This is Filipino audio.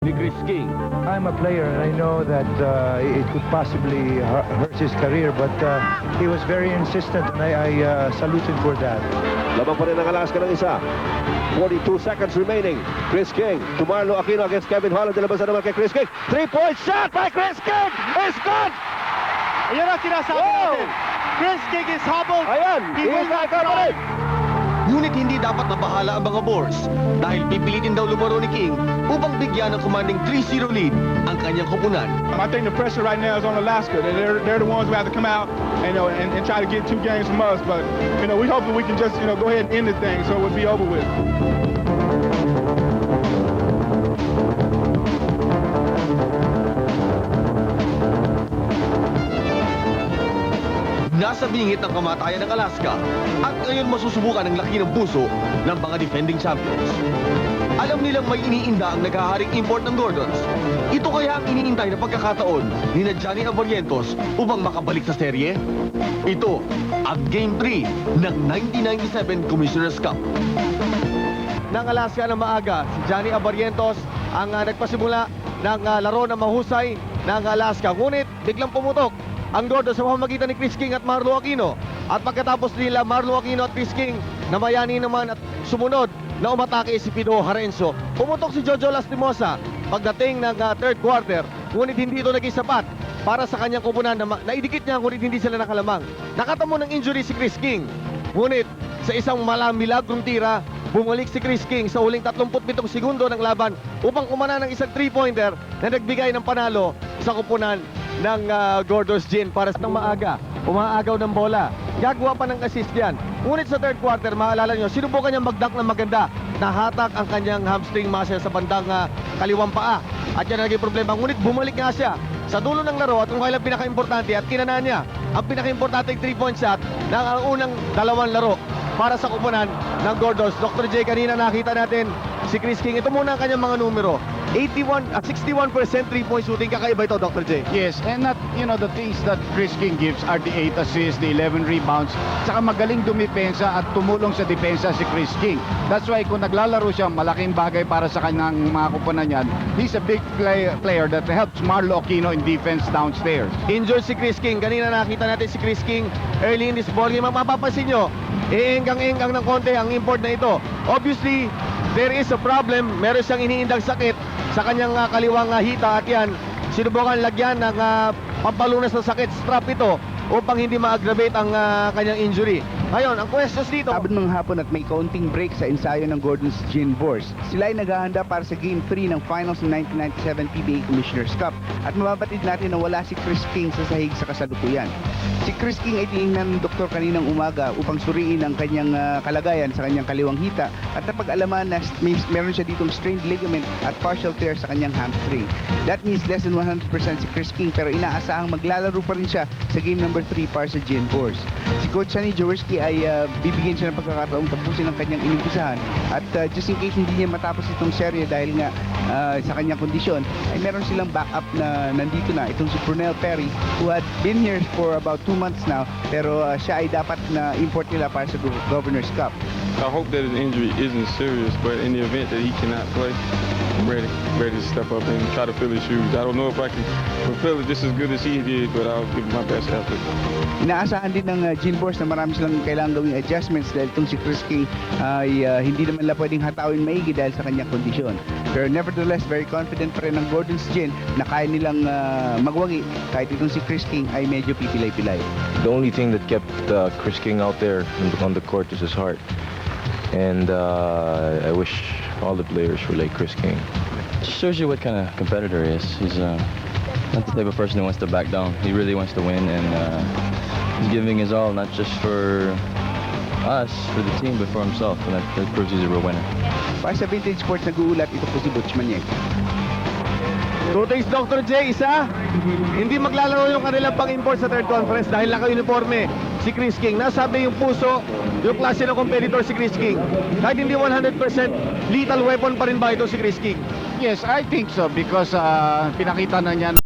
ni Chris King. I'm a player and I know that it could possibly hurt his career, but he was very insistent and I salute him for that. Lamang pa rin ang Alaska ng isa. 42 seconds remaining. Chris King to Marlo Aquino against Kevin Holland. Dilabas na naman kay Chris King. 3-point shot by Chris King! It's good! Ayan ang sinasabi natin. Chris King is hobbled. Ayan! He will not try. Ngunit hindi dapat nabahala ang mga Boars dahil pipilitin daw lumaro ni King upang bigyan ng commanding 3-0 lead ang kanyang koponan. I think the pressure right now is on Alaska. They're the ones who have to come out and, and try to get 2 games from us. But we hope that we can just go ahead and end the thing so it would be over with. Nasa bingit ng kamatayan ng Alaska at ngayon masusubukan ang laki ng puso ng mga defending champions. Alam nilang may iniinda ang naghaharing import ng Gordons. Ito kaya ang iniintay na pagkakataon ni na Johnny Abarientos upang makabalik sa serye? Ito ang Game 3 ng 1997 Commissioner's Cup. Ng Alaska na maaga, si Johnny Abarientos ang nagpasimula ng laro na mahusay ng Alaska. Ngunit biglang pumutok ang Gordon sa pamamagitan ni Chris King at Marlo Aquino. At pagkatapos nila Marlo Aquino at Chris King, namayani naman at sumunod na umatake si Pino Harenzo. Pumutok si Jojo Lastimosa pagdating ng third quarter. Ngunit hindi ito naging sapat para sa kanyang kupunan na naidikit niya, ngunit hindi sila nakalamang. Nakatamo ng injury si Chris King. Ngunit sa isang milagrom tira, bumalik si Chris King sa huling 37 segundo ng laban upang kumana ng isang 3-pointer na nagbigay ng panalo sa kupunan ng Gordos Gin para sa maaga. Umaagaw ng bola. Gagawa pa ng assist yan. Ngunit sa third quarter, maalala nyo, sinubukan niyang magdunk ng maganda. Nahatak ang kanyang hamstring muscle sa bandang kaliwang paa. At yan ang naging problema. Ngunit bumalik nga siya sa dulo ng laro at kung kailan pinaka-importante at kinana niya ang pinaka-importante 3-point shot ng unang dalawang laro para sa kupunan ng Gordos. Dr. J, kanina nakita natin si Chris King. Ito muna ang kanyang mga numero. 61% 3-point shooting. Kakaiba ito, Dr. J. Yes, and not, the things that Chris King gives are the 8 assists, the 11 rebounds, saka magaling dumipensa at tumulong sa depensa si Chris King. That's why kung naglalaro siya, malaking bagay para sa kanyang mga kupunan niyan. He's a big player that helps Marlo Aquino in defense downstairs. Injured si Chris King. Kanina nakita natin si Chris King early in this ball game. Mapapansin nyo, ienggang-enggang ng konti ang import na ito. Obviously, there is a problem. Meron siyang iniindang sakit sa kanyang kaliwang hita at yan, sinubukan lagyan ng pampalunas ng sakit strap ito upang hindi ma-aggravate ang kanyang injury. Ngayon, ang questions dito. Abot ng hapon at may kaunting break sa ensayo ng Gordon's Gin Boars. Sila ay naghahanda para sa Game 3 ng Finals ng 1997 PBA Commissioner's Cup. At mababatid natin na wala si Chris King sa sahig sa kasalukuyan. Si Chris King ay tinignan ng doktor kaninang umaga upang suriin ang kanyang kalagayan sa kanyang kaliwang hita at napag-alaman na meron siya ditong strained ligament at partial tear sa kanyang hamstring. That means less than 100% si Chris King pero inaasahang maglalaro pa rin siya sa game number 3 para sa Gin Boars. Si Coach Sonny Jaworski ay bibigyan siya ng pagkakataong tapusin ang kanyang inumpisahan at just in case hindi niya matapos itong serye dahil nga sa kanyang kondisyon ay meron silang backup na nandito na itong si Brunel Perry who had been here for about 2 months now pero siya ay dapat na import nila para sa Governor's Cup. I hope that his injury isn't serious, but in the event that he cannot play, I'm ready to step up and try to fill his shoes. I don't know if I can fulfill it just as good as he did, but I'll give my best effort. Inaasahan din ng Gin Boars na marami silang kailangang gawing adjustments dahil itong si Chris King ay hindi naman lang pwedeng hatawin maigi dahil sa kanyang kondisyon. Pero nevertheless, very confident pa rin ng Gordon's Gin na kaya nilang magwagi kahit itong si Chris King ay medyo pipilay-pilay. The only thing that kept Chris King out there on the court is his heart. And I wish all the players were like Chris King. Just shows you what kind of competitor he is. He's not the type of person who wants to back down. He really wants to win, and he's giving his all, not just for us, for the team, but for himself. And that proves he's a real winner. Para sa Vintage Sports, nag-uulat ito po si Butch Manier. Two things, Dr. J. Isa, hindi maglalaro yung kanilang pang-import sa third conference dahil naka-uniforme si Chris King. Nasabi yung puso, yung klase ng competitor si Chris King. Kahit hindi 100% lethal weapon pa rin ba ito si Chris King? Yes, I think so because pinakita na niya